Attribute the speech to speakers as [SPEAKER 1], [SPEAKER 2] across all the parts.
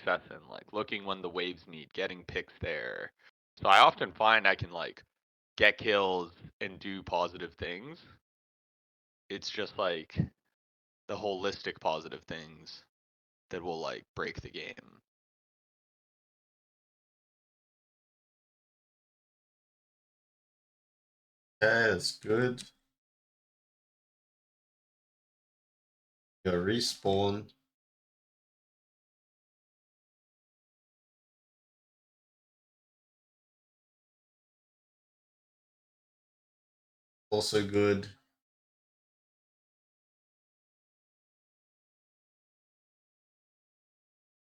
[SPEAKER 1] success in, like looking when the waves meet, getting picks there. So I often find I can like get kills and do positive things. It's just like the holistic positive things that will like break the game.
[SPEAKER 2] Okay, that's good. Go respawn. Also good.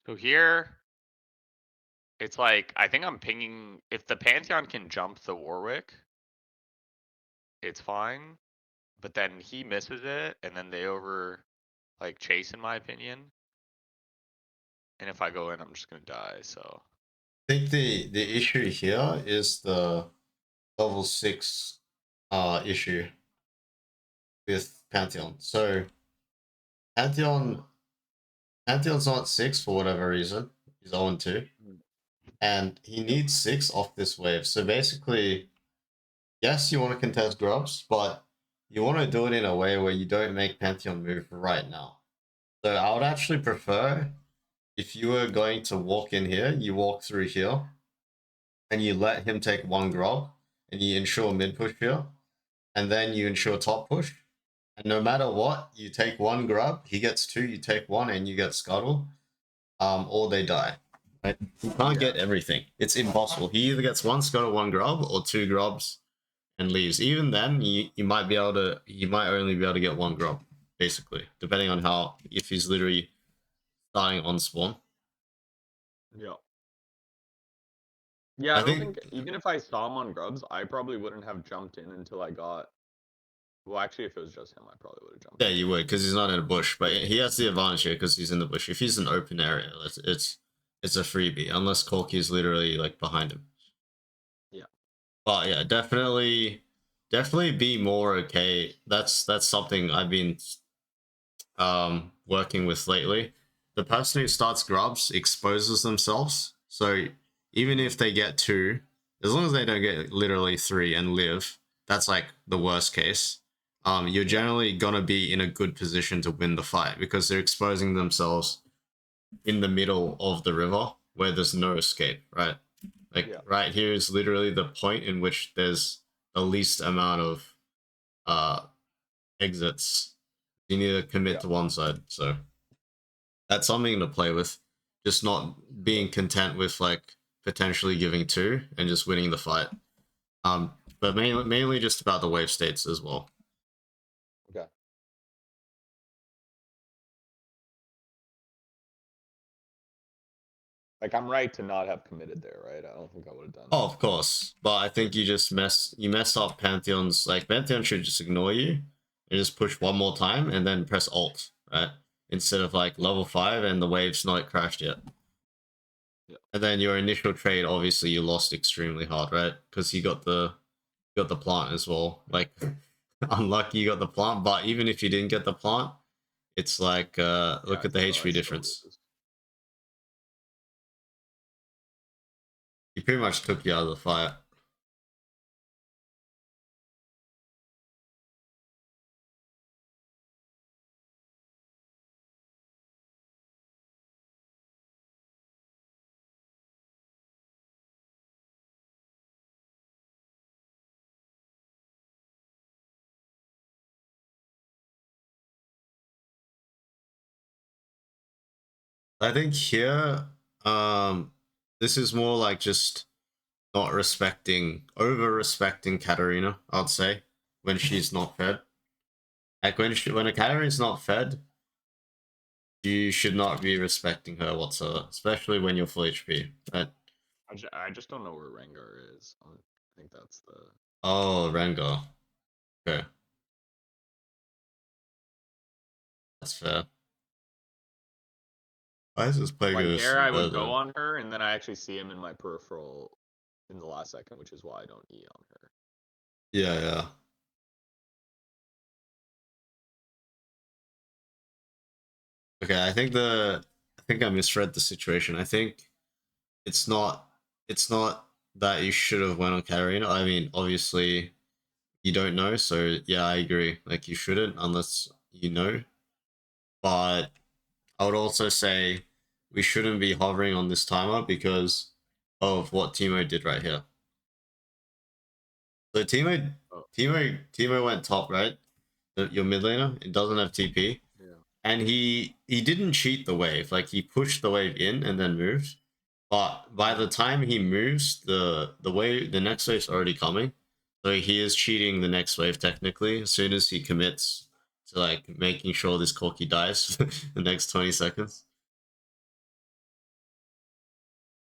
[SPEAKER 1] So here, it's like I think I'm pinging. If the Pantheon can jump the Warwick, it's fine. But then he misses it, and then they over like chase, in my opinion. And if I go in, I'm just gonna die. So
[SPEAKER 2] I think the issue here is the level 6 issue with Pantheon. So Pantheon's not 6 for whatever reason. He's 0-2. And he needs 6 off this wave. So basically, yes, you want to contest grubs, but you want to do it in a way where you don't make Pantheon move right now. So I would actually prefer if you were going to walk in here, you walk through here, and you let him take 1 grub, and you ensure mid push here, and then you ensure top push. And no matter what, you take 1 grub, he gets 2, you take 1, and you get scuttle, or they die. Right? You can't get everything. It's impossible. He either gets 1 scuttle, 1 grub, or 2 grubs and leaves. Even then, you might be able to. You might only be able to get 1 grub, basically, depending on how if he's literally starting on spawn.
[SPEAKER 1] yeah. Yeah, I
[SPEAKER 2] I
[SPEAKER 1] don't
[SPEAKER 2] think.
[SPEAKER 1] think even if I saw him on grubs, I probably wouldn't have jumped in until I got. Well, actually, if it was just him, I probably would have jumped
[SPEAKER 2] Yeah,
[SPEAKER 1] in.
[SPEAKER 2] you would because he's not in a bush, but he has the advantage here because he's in the bush. If he's in an open area, it's a freebie unless Corky is literally like behind him.
[SPEAKER 1] Yeah.
[SPEAKER 2] But yeah, definitely be more okay. That's something I've been working with lately. The person who starts grubs exposes themselves. So even if they get 2, as long as they don't get literally 3 and live, that's like the worst case. You're generally gonna be in a good position to win the fight because they're exposing themselves in the middle of the river where there's no escape, right? Like
[SPEAKER 1] Yeah.
[SPEAKER 2] right here is literally the point in which there's the least amount of uh exits. You need to commit
[SPEAKER 1] Yeah.
[SPEAKER 2] to one side, so that's something to play with. Just not being content with like potentially giving 2 and just winning the fight. But mainly just about the wave states as well.
[SPEAKER 1] Okay. Like I'm right to not have committed there, right? I don't think I would have done
[SPEAKER 2] Oh,
[SPEAKER 1] that.
[SPEAKER 2] of course, but I think you just mess up Pantheon's. Like Pantheon should just ignore you and just push 1 more time and then press Alt, right? Instead of like level 5 and the wave's not crashed yet.
[SPEAKER 1] Yeah.
[SPEAKER 2] And then your initial trade, obviously, you lost extremely hard, right? Because you got the plant as well. Like unlucky you got the plant, but even if you didn't get the plant, it's like
[SPEAKER 1] Yeah.
[SPEAKER 2] look at the
[SPEAKER 1] So I
[SPEAKER 2] HP
[SPEAKER 1] still
[SPEAKER 2] difference.
[SPEAKER 1] lose.
[SPEAKER 2] He pretty much took you out of the fight. I think here, this is more like just not respecting, over respecting Katarina. I'd say when she's not fed. Like when a Katarina's not fed, you should not be respecting her whatsoever, especially when you're full HP. Right?
[SPEAKER 1] I just don't know where Rengar is. I think that's the.
[SPEAKER 2] Oh, Rengar. Okay, that's fair. Why is this player
[SPEAKER 1] Like
[SPEAKER 2] go
[SPEAKER 1] there,
[SPEAKER 2] so
[SPEAKER 1] I would
[SPEAKER 2] bad
[SPEAKER 1] go
[SPEAKER 2] then?
[SPEAKER 1] on her, and then I actually see him in my peripheral in the last second, which is why I don't E on her.
[SPEAKER 2] Yeah, yeah. Okay, I think think I misread the situation. I think it's not it's not that you should have went on Katarina. I mean, obviously you don't know, so yeah, I agree. Like you shouldn't unless you know. But I would also say we shouldn't be hovering on this timer because of what Timo did right here. So
[SPEAKER 1] Oh,
[SPEAKER 2] Timo went top, right? Your mid laner, it doesn't have TP.
[SPEAKER 1] yeah.
[SPEAKER 2] And he didn't cheat the wave. Like he pushed the wave in and then moved. But by the
[SPEAKER 1] Mhm.
[SPEAKER 2] time he moves, the next wave's already coming. So he is cheating the next wave technically. As soon as he commits to like making sure this Corki dies the next 20 seconds.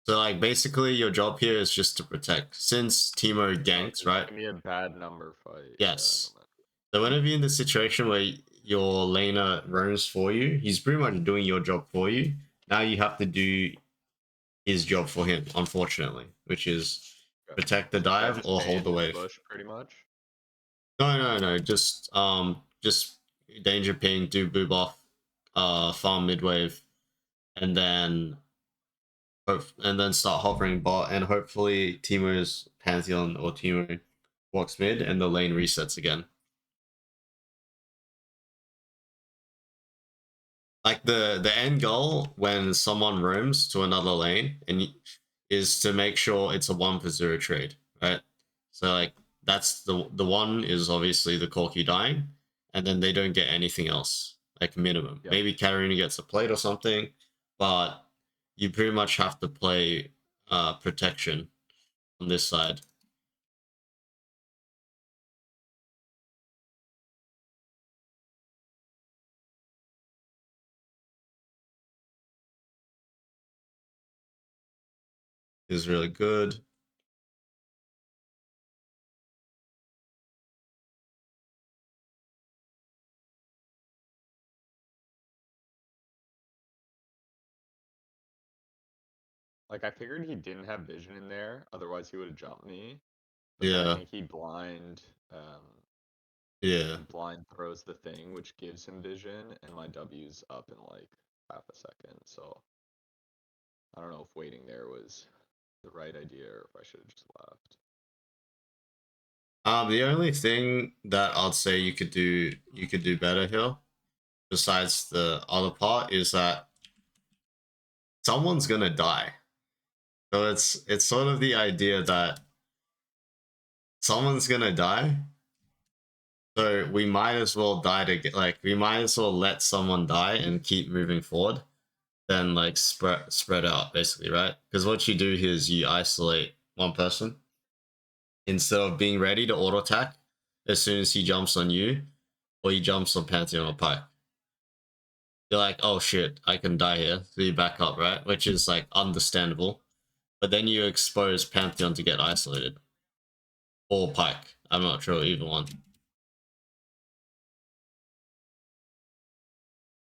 [SPEAKER 2] So like basically your job here is just to protect. Since Timo
[SPEAKER 1] Oh,
[SPEAKER 2] ganks,
[SPEAKER 1] it's
[SPEAKER 2] right?
[SPEAKER 1] gonna be a bad number fight. Yeah, no
[SPEAKER 2] Yes.
[SPEAKER 1] matter.
[SPEAKER 2] So whenever you're in the situation where your laner roams for you, he's pretty much doing your job for you. Now you have to do his job for him, unfortunately, which is
[SPEAKER 1] Okay.
[SPEAKER 2] protect the
[SPEAKER 1] So should I
[SPEAKER 2] dive
[SPEAKER 1] just
[SPEAKER 2] or
[SPEAKER 1] stay
[SPEAKER 2] hold
[SPEAKER 1] in
[SPEAKER 2] the
[SPEAKER 1] this
[SPEAKER 2] wave.
[SPEAKER 1] bush pretty much?
[SPEAKER 2] No. Just danger ping, do boob off, farm mid wave, and then start hovering bot, and hopefully Timo's Pantheon or Timo walks mid, and the lane resets again. Like the end goal when someone roams to another lane and is to make sure it's a 1 for 0 trade, right? So like that's the one is obviously the Corki dying, and then they don't get anything else, like minimum.
[SPEAKER 1] Yep.
[SPEAKER 2] Maybe Katarina gets a plate or something, but you pretty much have to play protection on this side. Is really good.
[SPEAKER 1] Like I figured he didn't have vision in there, otherwise he would have jumped me. But then I
[SPEAKER 2] Yeah,
[SPEAKER 1] think um
[SPEAKER 2] yeah.
[SPEAKER 1] he blind throws the thing, which gives him vision, and my W's up in like half a second. So I don't know if waiting there was the right idea or if I should have just left.
[SPEAKER 2] The only thing that I'd say you could do better here, besides the other part, is that someone's gonna die. So it's sort of the idea that someone's gonna die. So we might as well die to get like we might as well let someone die and keep moving forward than like spread out basically, right? Because what you do here is you isolate one person instead of being ready to auto attack as soon as he jumps on you or he jumps on Pantheon or Pike. You're like, oh shit, I can die here. So you back up, right? Which is like understandable. But then you expose Pantheon to get isolated. Or Pike. I'm not sure, either one.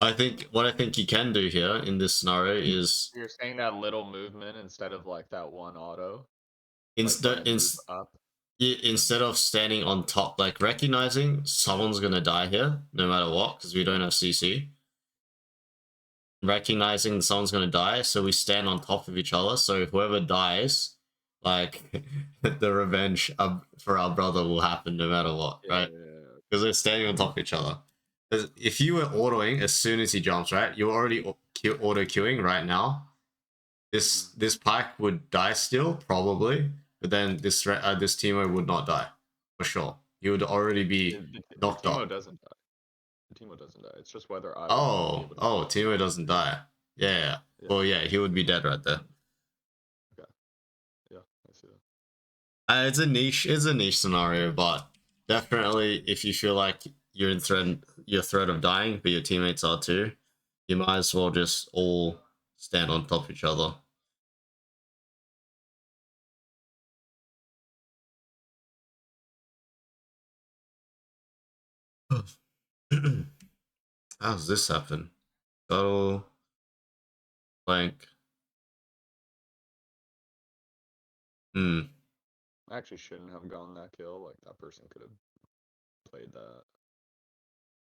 [SPEAKER 2] I think you can do here in this scenario is
[SPEAKER 1] You're saying that little movement instead of like that one auto, like when
[SPEAKER 2] instead
[SPEAKER 1] it moves up.
[SPEAKER 2] instead of standing on top, like recognizing someone's gonna die here, no matter what, because we don't have CC. Recognizing someone's gonna die, so we stand on top of each other. So whoever dies, like the revenge for our brother will happen no matter what,
[SPEAKER 1] Yeah,
[SPEAKER 2] right?
[SPEAKER 1] yeah, yeah.
[SPEAKER 2] Because they're standing on top of each other. Because if you were autoing as soon as he jumps, right, you're already auto queuing right now.
[SPEAKER 1] Mhm.
[SPEAKER 2] This Pike would die still probably, but then this Teemo would not die for sure. He would already be
[SPEAKER 1] The
[SPEAKER 2] knocked
[SPEAKER 1] Teemo
[SPEAKER 2] up.
[SPEAKER 1] doesn't die. The Teemo doesn't die. It's just whether I would be
[SPEAKER 2] Oh,
[SPEAKER 1] able to
[SPEAKER 2] oh,
[SPEAKER 1] kill him.
[SPEAKER 2] Teemo doesn't die. Yeah, yeah.
[SPEAKER 1] Yeah.
[SPEAKER 2] Well, yeah, he would be dead right there.
[SPEAKER 1] Okay. Yeah, I see that.
[SPEAKER 2] It's a niche scenario, but definitely if you feel like you're in threat of dying, but your teammates are too, you might as well just all stand on top of each other. How does this happen? Go blank. Hmm.
[SPEAKER 1] I actually shouldn't have gone that kill. Like that person could have played that.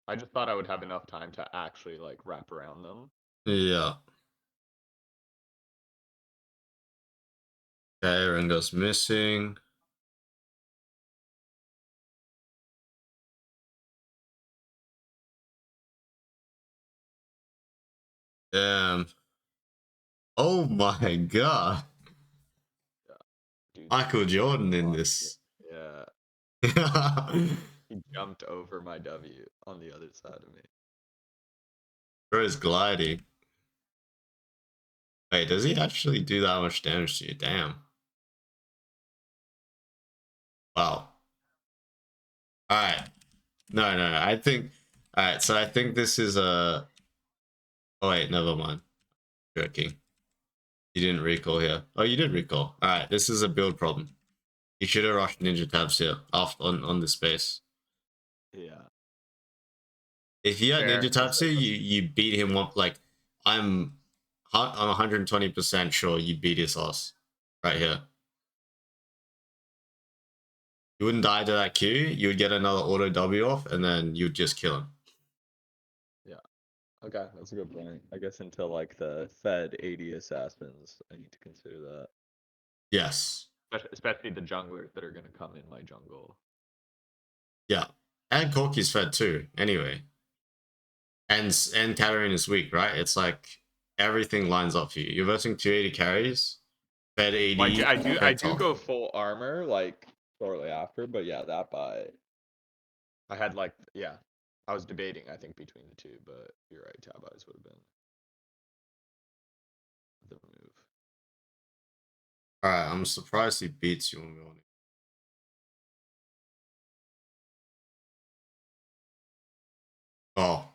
[SPEAKER 1] I just thought I would have enough time to actually like wrap around them.
[SPEAKER 2] Yeah. Okay, Ringo's missing. Damn. Oh my god.
[SPEAKER 1] Yeah, dude,
[SPEAKER 2] Michael Jordan in
[SPEAKER 1] fuck
[SPEAKER 2] this.
[SPEAKER 1] yeah. He jumped over my W on the other side of me.
[SPEAKER 2] Bro's gliding. Wait, does he actually do that much damage to you? Damn. Wow. Alright. No. I think. Alright, so I think this is a. Oh, wait, never mind. Joking. You didn't recall here. Oh, you did recall. Alright, this is a build problem. You should have rushed ninja tabs here after on this space.
[SPEAKER 1] Yeah.
[SPEAKER 2] If you had ninja
[SPEAKER 1] Fair.
[SPEAKER 2] tabs here, you beat him up like I'm 120% sure you beat his ass right here. You wouldn't die to that Q, you would get another auto W off, and then you'd just kill him.
[SPEAKER 1] Yeah. Okay, that's a good point. I guess until like the Fed 80 assassins, I need to consider that.
[SPEAKER 2] Yes.
[SPEAKER 1] Especially the junglers that are gonna come in my jungle.
[SPEAKER 2] Yeah. And Corky's fed too, anyway. And Katarina is weak, right? It's like everything lines up for you. You're versing 280 carries, fed
[SPEAKER 1] Well,
[SPEAKER 2] 80,
[SPEAKER 1] I
[SPEAKER 2] fed
[SPEAKER 1] do
[SPEAKER 2] top.
[SPEAKER 1] go full armor like shortly after, but yeah, that buy I had like yeah, I was debating I think between the two, but you're right, tab eyes would have been the move.
[SPEAKER 2] Alright, I'm surprised he beats you on me. Oh,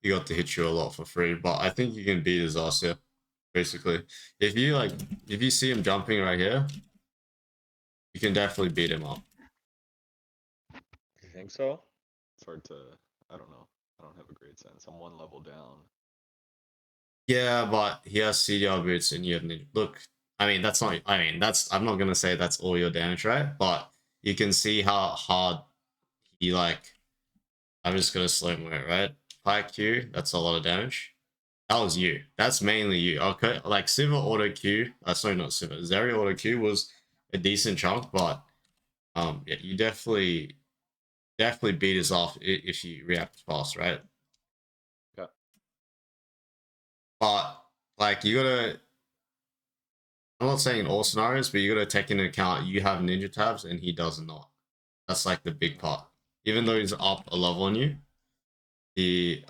[SPEAKER 2] he got to hit you a lot for free, but I think you can beat his ass here. Basically, if you see him jumping right here, you can definitely beat him up.
[SPEAKER 1] You think so? It's hard to I don't know. I don't have a great sense. I'm one level down.
[SPEAKER 2] Yeah, but he has CDR boots and you have ninja. Look, I mean that's not. I mean that's. I'm not gonna say that's all your damage, right? But you can see how hard he like. I'm just gonna slow mo it, right? High Q. That's a lot of damage. That was you. That's mainly you. Okay, like Silver Auto Q. Sorry, not Silver. Zeri Auto Q was a decent chunk, but yeah, you definitely beat us off if you react fast, right?
[SPEAKER 1] Yeah.
[SPEAKER 2] But like you gotta, I'm not saying in all scenarios, but you gotta take into account you have ninja tabs and he does not. That's like the big part. Even though he's up a level on you, the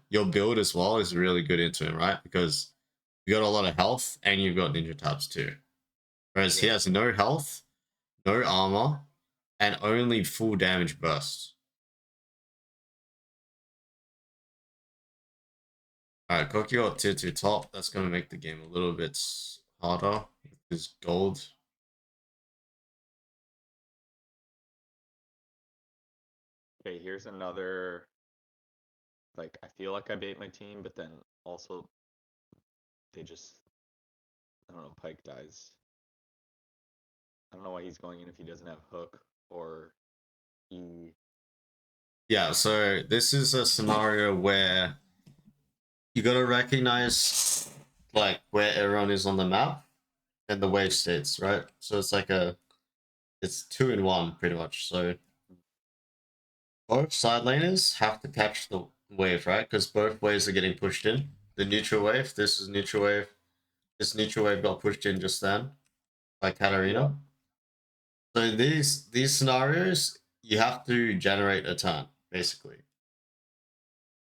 [SPEAKER 2] your build as well is really good into him, right? Because you got a lot of health and you've got ninja tabs too. Whereas he
[SPEAKER 1] Yeah.
[SPEAKER 2] has no health, no armor, and only full damage burst. Alright, Koki got tier 2 top. That's gonna make the game a little bit harder with his gold.
[SPEAKER 1] Okay, here's another like I feel like I bait my team, but then also they just I don't know, Pike dies. I don't know why he's going in if he doesn't have hook or he
[SPEAKER 2] Yeah, so this is a scenario where you gotta recognize like where everyone is on the map and the wave states, right? So it's like it's 2 in 1 pretty much. So both side laners have to catch the wave, right? Because both waves are getting pushed in. The neutral wave, this is neutral wave. This neutral wave got pushed in just then by
[SPEAKER 1] yeah.
[SPEAKER 2] Katarina. So in these scenarios, you have to generate a turn, basically.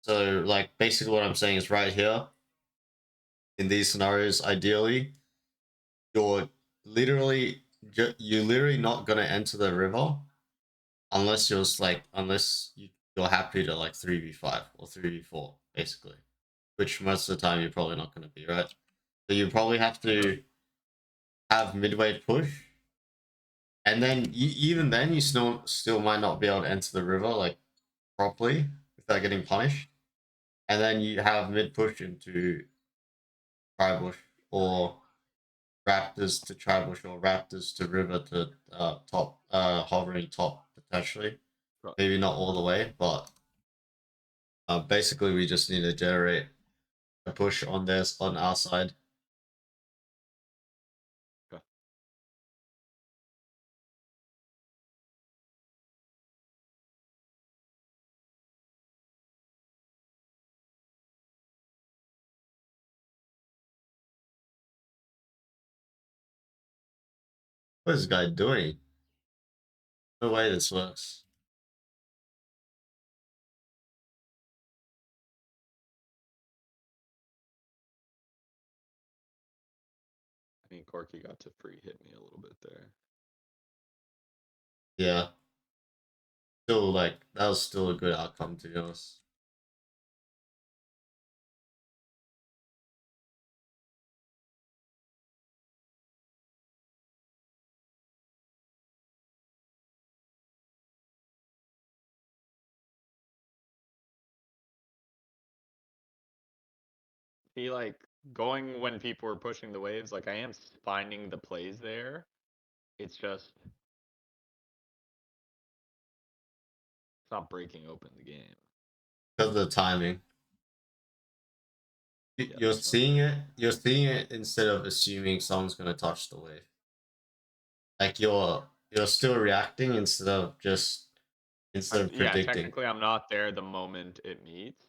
[SPEAKER 2] So like basically what I'm saying is right here, in these scenarios, ideally, you're you're literally not gonna enter the river unless you're happy to like 3v5 or 3v4, basically. Which most of the time you're probably not gonna be, right? So you probably have
[SPEAKER 1] Sure.
[SPEAKER 2] to have midway push, and then even then you still might not be able to enter the river like properly without getting punished. And then you have mid push into Tribush or Raptors to Tribush or Raptors to River to top, hovering top potentially.
[SPEAKER 1] Right.
[SPEAKER 2] Maybe not all the way, but basically we just need to generate a push on this on our side.
[SPEAKER 1] Okay.
[SPEAKER 2] What is this guy doing? No way this works.
[SPEAKER 1] I mean, Corky got to free hit me a little bit there.
[SPEAKER 2] Yeah. Still, like, that was still a good outcome, to be honest.
[SPEAKER 1] He like going when people were pushing the waves. Like I am finding the plays there. It's just it's not breaking open the game.
[SPEAKER 2] Because of the timing.
[SPEAKER 1] Yeah,
[SPEAKER 2] You're
[SPEAKER 1] that's another
[SPEAKER 2] seeing
[SPEAKER 1] thing.
[SPEAKER 2] it. You're seeing it instead of assuming someone's gonna touch the wave. Like you're still reacting instead of
[SPEAKER 1] Yeah,
[SPEAKER 2] predicting.
[SPEAKER 1] technically I'm not there the moment it meets.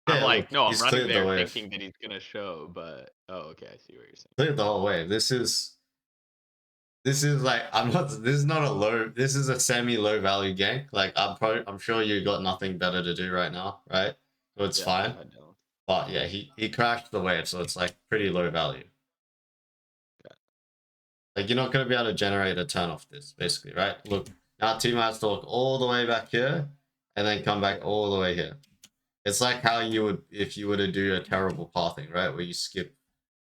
[SPEAKER 1] I'm
[SPEAKER 2] Yeah,
[SPEAKER 1] like,
[SPEAKER 2] look,
[SPEAKER 1] no, I'm
[SPEAKER 2] he's
[SPEAKER 1] running
[SPEAKER 2] cleared the
[SPEAKER 1] there
[SPEAKER 2] wave.
[SPEAKER 1] thinking that he's gonna show, but oh, okay, I see what you're saying.
[SPEAKER 2] Cleared the whole wave. This is like I'm not. This is not a low. This is a semi low value gank. Like I'm sure you got nothing better to do right now, right? So it's
[SPEAKER 1] Yeah,
[SPEAKER 2] fine.
[SPEAKER 1] I don't.
[SPEAKER 2] But yeah, he crashed the wave, so it's like pretty low value.
[SPEAKER 1] Okay.
[SPEAKER 2] Like you're not gonna be able to generate a turn off this, basically, right? Look, our team has to walk all the way back here, and then come back
[SPEAKER 1] Yeah.
[SPEAKER 2] all the way here. It's like how you would if you were to do a terrible pathing, right? Where you skip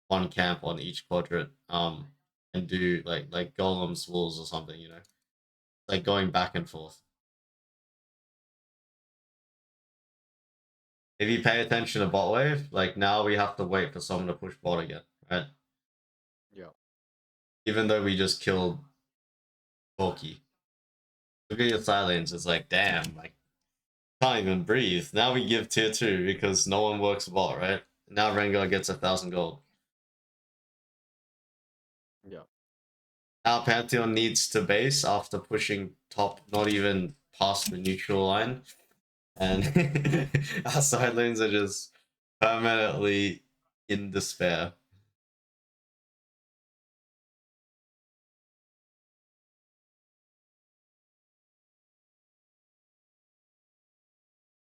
[SPEAKER 2] one camp on each quadrant, and do like golems, wolves, or something, you know, like going back and forth. If you pay attention to bot wave, like now we have to wait for someone to push bot again, right?
[SPEAKER 1] Yeah.
[SPEAKER 2] Even though we just killed Corky. Look at your silence. It's like, damn, like can't even breathe. Now we give tier 2 because no one works bot, right? Now Rengar gets 1,000 gold.
[SPEAKER 1] Yeah.
[SPEAKER 2] Now Pantheon needs to base after pushing top, not even past the neutral line. And our side lanes are just permanently in despair.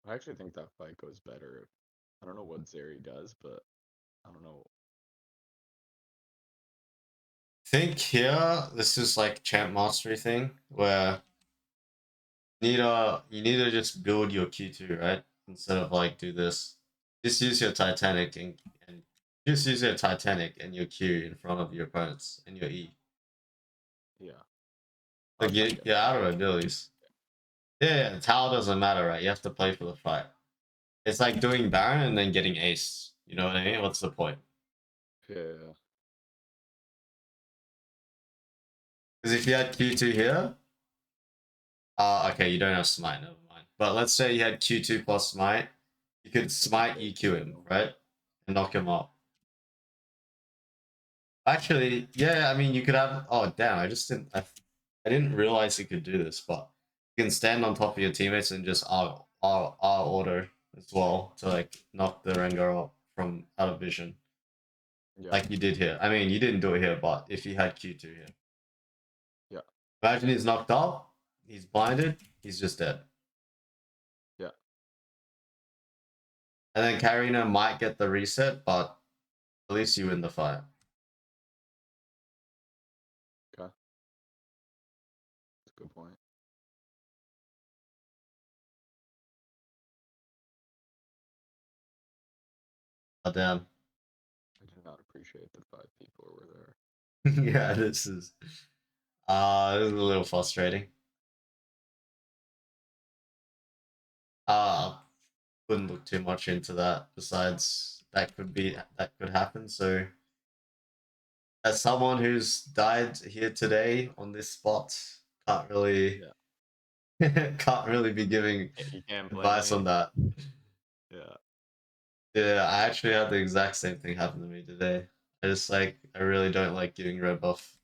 [SPEAKER 1] I actually think that fight goes better if I don't know what Zeri does, but I don't know.
[SPEAKER 2] Think here, this is like champ mastery thing where you need to just build your Q2, right? Instead of like do this. Just use your Titanic and just use your Titanic and your Q in front of your opponents and your E.
[SPEAKER 1] Yeah.
[SPEAKER 2] Like
[SPEAKER 1] That's how you get
[SPEAKER 2] you're out of
[SPEAKER 1] better.
[SPEAKER 2] abilities. Yeah, the tower doesn't matter, right? You have to play for the fight. It's like doing Baron and then getting Ace. You know what I mean? What's the point?
[SPEAKER 1] Yeah.
[SPEAKER 2] Because if you had Q2 here, okay, you don't have Smite, never mind. But let's say you had Q2 plus Smite, you could Smite EQ him, right? And knock him off. Actually, yeah, I mean, you could have. Oh, damn! I just didn't. I didn't realize you could do this, but you can stand on top of your teammates and just R order as well to like knock the Rengar up from out of vision,
[SPEAKER 1] Yeah.
[SPEAKER 2] like you did here. I mean, you didn't do it here, but if you had Q2 here,
[SPEAKER 1] Yeah.
[SPEAKER 2] imagine he's knocked up, he's blinded, he's just dead,
[SPEAKER 1] Yeah.
[SPEAKER 2] and then Karina might get the reset, but at least you win the fight.
[SPEAKER 1] Okay. That's a good point.
[SPEAKER 2] Oh, damn.
[SPEAKER 1] I did not appreciate that 5 people were there.
[SPEAKER 2] Yeah, this is a little frustrating. Uh wouldn't look too much into that. Besides, that could happen. So, as someone who's died here today on this spot, can't really
[SPEAKER 1] Yeah.
[SPEAKER 2] can't really be giving
[SPEAKER 1] You can't blame
[SPEAKER 2] advice
[SPEAKER 1] me.
[SPEAKER 2] on that.
[SPEAKER 1] Yeah.
[SPEAKER 2] Yeah, I actually had the exact same thing happen to me today. I really don't like giving red buff.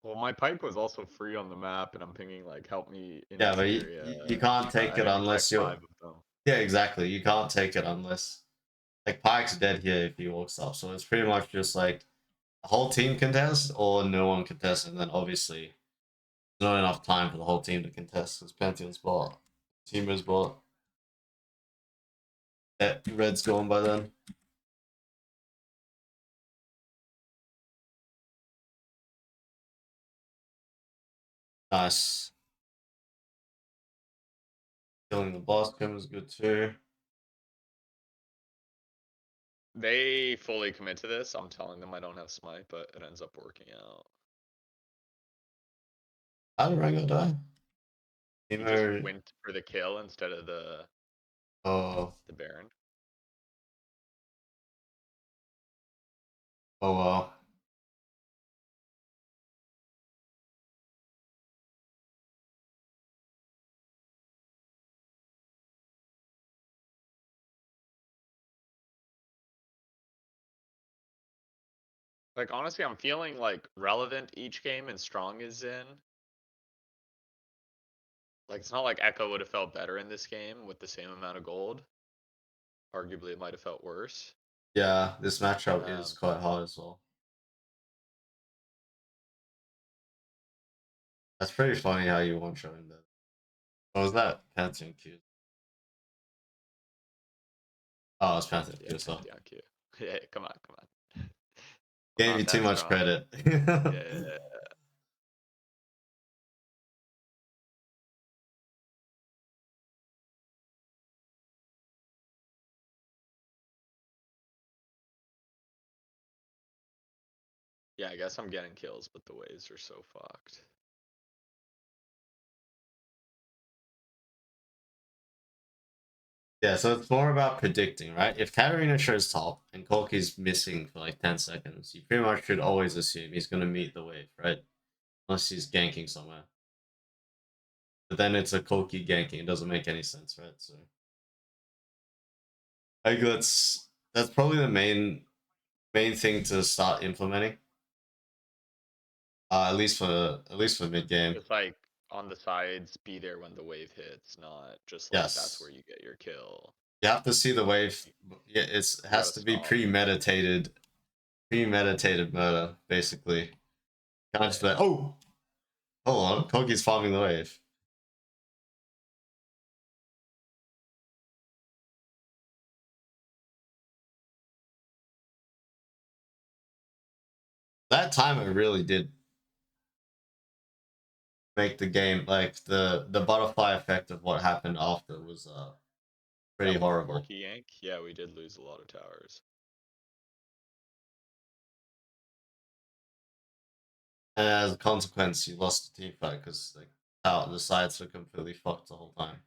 [SPEAKER 1] Well, my pipe was also free on the map, and I'm pinging like, help me in
[SPEAKER 2] Yeah,
[SPEAKER 1] this
[SPEAKER 2] but
[SPEAKER 1] area.
[SPEAKER 2] you can't take
[SPEAKER 1] I
[SPEAKER 2] it
[SPEAKER 1] didn't check
[SPEAKER 2] unless you're.
[SPEAKER 1] 5 of them.
[SPEAKER 2] Yeah, exactly. You can't take it unless like Pike's dead here if he walks up. So it's pretty much just like whole team contest or no one contests, and then obviously there's not enough time for the whole team to contest because Pantheon's bought, Teamer's bought. Yeah, Red's gone by then. Nice. Killing the boss was good too.
[SPEAKER 1] They fully commit to this. I'm telling them I don't have smite, but it ends up working out.
[SPEAKER 2] How did Rango die?
[SPEAKER 1] He just
[SPEAKER 2] Teamer.
[SPEAKER 1] went for the kill instead of
[SPEAKER 2] Oh,
[SPEAKER 1] the Baron.
[SPEAKER 2] oh well.
[SPEAKER 1] Like honestly, I'm feeling like relevant each game and strong is in. Like it's not like Echo would have felt better in this game with the same amount of gold. Arguably, it might have felt worse.
[SPEAKER 2] Yeah, this matchup is
[SPEAKER 1] Um,
[SPEAKER 2] quite hard as well. That's pretty funny how you one shot him there. What was that? Pantheon Q. Oh, it's Pantheon
[SPEAKER 1] yeah,
[SPEAKER 2] Q, so.
[SPEAKER 1] Pantheon Q. Yeah, come on, come on. I'm
[SPEAKER 2] Gave you
[SPEAKER 1] not
[SPEAKER 2] too
[SPEAKER 1] that
[SPEAKER 2] much
[SPEAKER 1] strong.
[SPEAKER 2] credit.
[SPEAKER 1] Yeah. Yeah, I guess I'm getting kills, but the waves are so fucked.
[SPEAKER 2] Yeah, so it's more about predicting, right? If Katarina shows top and Corki's missing for like 10 seconds, you pretty much should always assume he's going to meet the wave, right? Unless he's ganking somewhere. But then it's a Corki ganking. It doesn't make any sense, right? So I think that's probably the main thing to start implementing. At least for mid game.
[SPEAKER 1] Just like on the sides, be there when the wave hits, not just like that's where
[SPEAKER 2] Yes,
[SPEAKER 1] you get your kill.
[SPEAKER 2] you have to see the wave. Yeah, it
[SPEAKER 1] You
[SPEAKER 2] has
[SPEAKER 1] gotta
[SPEAKER 2] to be
[SPEAKER 1] stop.
[SPEAKER 2] premeditated murder, basically. Can't just be like,
[SPEAKER 1] Yeah.
[SPEAKER 2] oh, hold on, Corki's farming the wave. That timer really did make the game like the butterfly effect of what happened after was pretty
[SPEAKER 1] That one
[SPEAKER 2] horrible.
[SPEAKER 1] Corki yank, yeah, we did lose a lot of towers.
[SPEAKER 2] And as a consequence, you lost the team fight because like out the sides were completely fucked the whole time.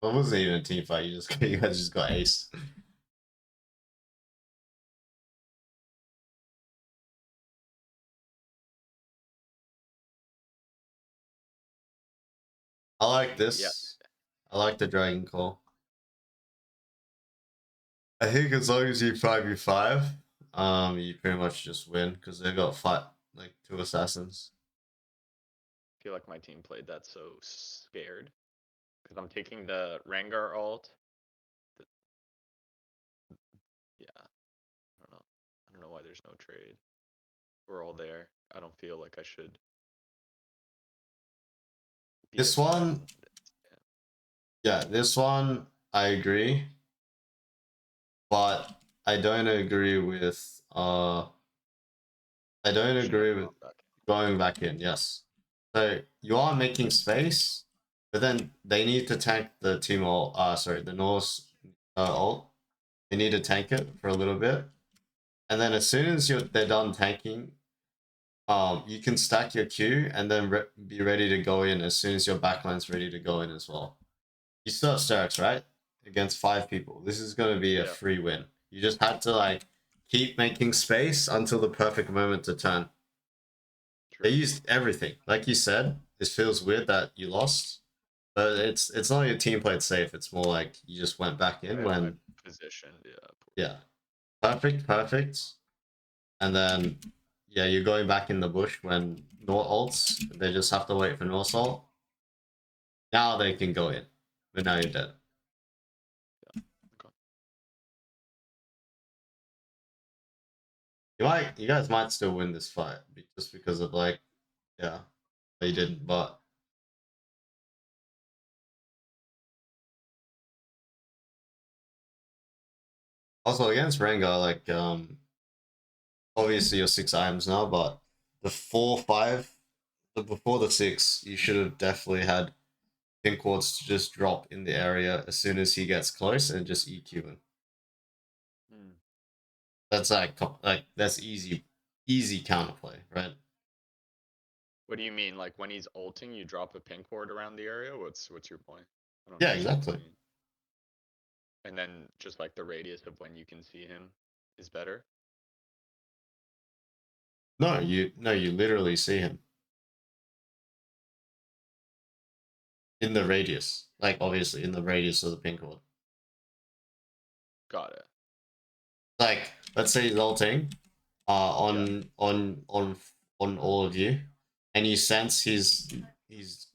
[SPEAKER 2] Well, it wasn't even a team fight. You guys just got ace. I like
[SPEAKER 1] Yeah,
[SPEAKER 2] this. I like the Dragon Call. I think as long as you 5v5, you pretty much just win because they got fight like two assassins.
[SPEAKER 1] I feel like my team played that so scared. Because I'm taking the Rengar ult. The, yeah, I don't know. I don't know why there's no trade. We're all there. I don't feel like I should be
[SPEAKER 2] This
[SPEAKER 1] as bad as
[SPEAKER 2] one,
[SPEAKER 1] it is. Yeah.
[SPEAKER 2] yeah, this one I agree, but I don't agree with I don't
[SPEAKER 1] Shen
[SPEAKER 2] agree with
[SPEAKER 1] going back.
[SPEAKER 2] going back in. Yes, so you are making space, but then they need to tank the team ult. Sorry, the Norse ult. They need to tank it for a little bit, and then as soon as they're done tanking, you can stack your Q and then be ready to go in as soon as your backline's ready to go in as well. You still have Starks, right? Against 5 people. This is going to be a
[SPEAKER 1] Yeah,
[SPEAKER 2] free win. You just had to like keep making space until the perfect moment to turn. They
[SPEAKER 1] true.
[SPEAKER 2] used everything. Like you said, this feels weird that you lost, but it's not your team played safe. It's more like you just went back in
[SPEAKER 1] I
[SPEAKER 2] when
[SPEAKER 1] positioned, yeah,
[SPEAKER 2] yeah,
[SPEAKER 1] poorly.
[SPEAKER 2] perfect, and then yeah, you're going back in the bush when Nor ults. They just have to wait for North ult. Now they can go in, but now you're dead.
[SPEAKER 1] Yeah. Okay.
[SPEAKER 2] you guys might still win this fight just because of like, yeah, they didn't, but also against Rengar, like, obviously you're 6 items now, but the 4-5, before the 6, you should have definitely had pink wards to just drop in the area as soon as he gets close and just EQ him.
[SPEAKER 1] Hmm.
[SPEAKER 2] That's like that's easy counterplay, right?
[SPEAKER 1] What do you mean? Like when he's ulting, you drop a pink ward around the area? What's your point? I don't
[SPEAKER 2] Yeah,
[SPEAKER 1] understand what
[SPEAKER 2] exactly.
[SPEAKER 1] you mean. And then just like the radius of when you can see him is better.
[SPEAKER 2] No, you literally see him in the radius. Like obviously in the radius of the pink ward.
[SPEAKER 1] Got it.
[SPEAKER 2] Like let's say he's ulting
[SPEAKER 1] Yeah.
[SPEAKER 2] on all of you, and you sense he's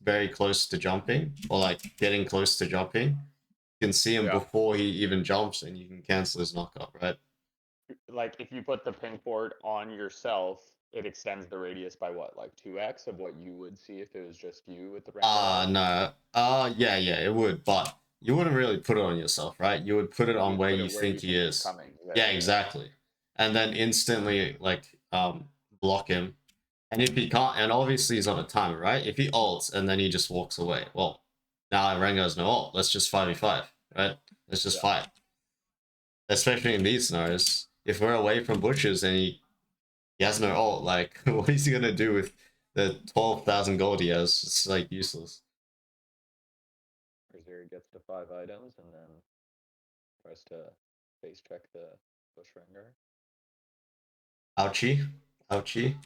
[SPEAKER 2] very close to jumping or like getting close to jumping. You can see him
[SPEAKER 1] Yeah.
[SPEAKER 2] before he even jumps, and you can cancel his knockup, right?
[SPEAKER 1] Like if you put the pink ward on yourself, it extends the radius by what, like 2x of what you would see if it was just you with the Rengar ult?
[SPEAKER 2] No. Yeah, it would, but you wouldn't really put it on yourself, right? You would put it on
[SPEAKER 1] You'd
[SPEAKER 2] where
[SPEAKER 1] put
[SPEAKER 2] you
[SPEAKER 1] it where
[SPEAKER 2] think
[SPEAKER 1] you
[SPEAKER 2] he
[SPEAKER 1] think he's
[SPEAKER 2] is.
[SPEAKER 1] coming.
[SPEAKER 2] Yeah,
[SPEAKER 1] Yeah, yeah, yeah.
[SPEAKER 2] exactly. And then instantly like block him. And if he can't, and obviously he's on a timer, right? If he ults and then he just walks away, well, now Rengar's no ult. Let's just 5v5, right? Let's just
[SPEAKER 1] Yeah.
[SPEAKER 2] fight. Especially in these scenarios. If we're away from bushes and he has no ult, like, what is he gonna do with the 12,000 gold he has? It's like useless.
[SPEAKER 1] Bruiser gets to 5 items and then tries to face check the bush Rengar.
[SPEAKER 2] Ouchie. Ouchie.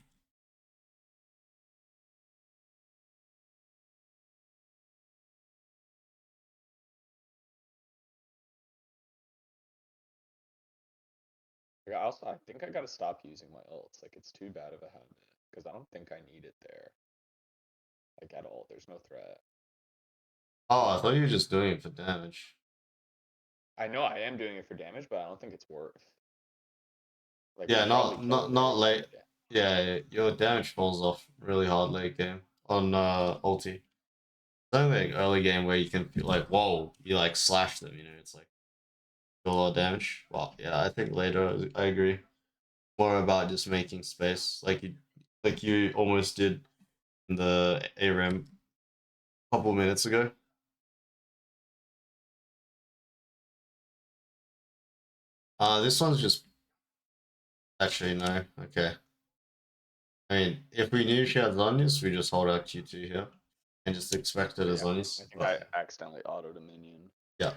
[SPEAKER 1] Like, I think I gotta stop using my ults. Like it's too bad of a habit because I don't think I need it there. Like at all. There's no threat.
[SPEAKER 2] Oh, I thought you were just doing it for damage.
[SPEAKER 1] I know I am doing it for damage, but I don't think it's worth. Like
[SPEAKER 2] Yeah,
[SPEAKER 1] we'll probably kill it
[SPEAKER 2] not
[SPEAKER 1] very
[SPEAKER 2] late.
[SPEAKER 1] easily.
[SPEAKER 2] Yeah, your damage falls off really hard late game on ulti. It's only like early game where you can feel like, whoa, you like slash them, it's like a lot of damage. Well, yeah, I think later I agree. More about just making space, like you almost did in the ARAM a couple minutes ago. This one's just actually no. Okay. I mean, if we knew she had Zonius, we just hold our Q2 here and just expect it as
[SPEAKER 1] Yeah. I
[SPEAKER 2] Zonius.
[SPEAKER 1] think
[SPEAKER 2] But
[SPEAKER 1] I accidentally autoed a minion.
[SPEAKER 2] yeah.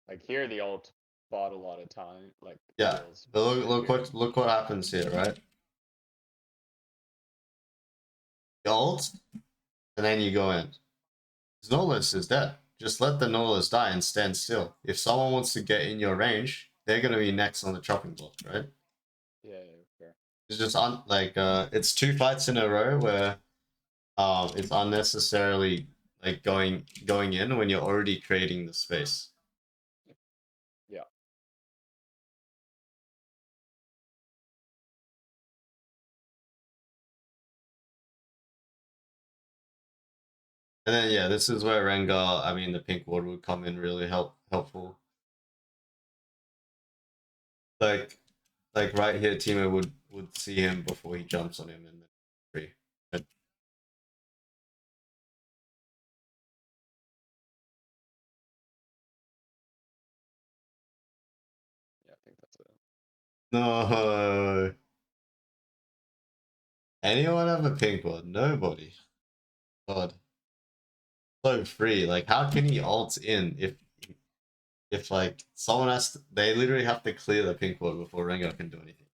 [SPEAKER 1] Like here the ult bought a lot of time, like
[SPEAKER 2] Yeah,
[SPEAKER 1] kills.
[SPEAKER 2] but
[SPEAKER 1] But here,
[SPEAKER 2] look what happens here, right? You ult, and then you go in. Nolus is dead. Just let the Nolus die and stand still. If someone wants to get in your range, they're gonna be next on the chopping block, right?
[SPEAKER 1] yeah, fair.
[SPEAKER 2] It's just it's 2 fights in a row where it's unnecessarily like going in when you're already creating the space.
[SPEAKER 1] Yeah.
[SPEAKER 2] And then yeah, this is where Rengar, I mean the pink ward would come in really helpful. Like right here, Timo would see him before he jumps on him and then free. But
[SPEAKER 1] Yeah, I think that's it.
[SPEAKER 2] no, anyone have a pink one? Nobody. God, so free. Like, how can he ult in if like someone has to, they literally have to clear the pink one before Rengar can do anything.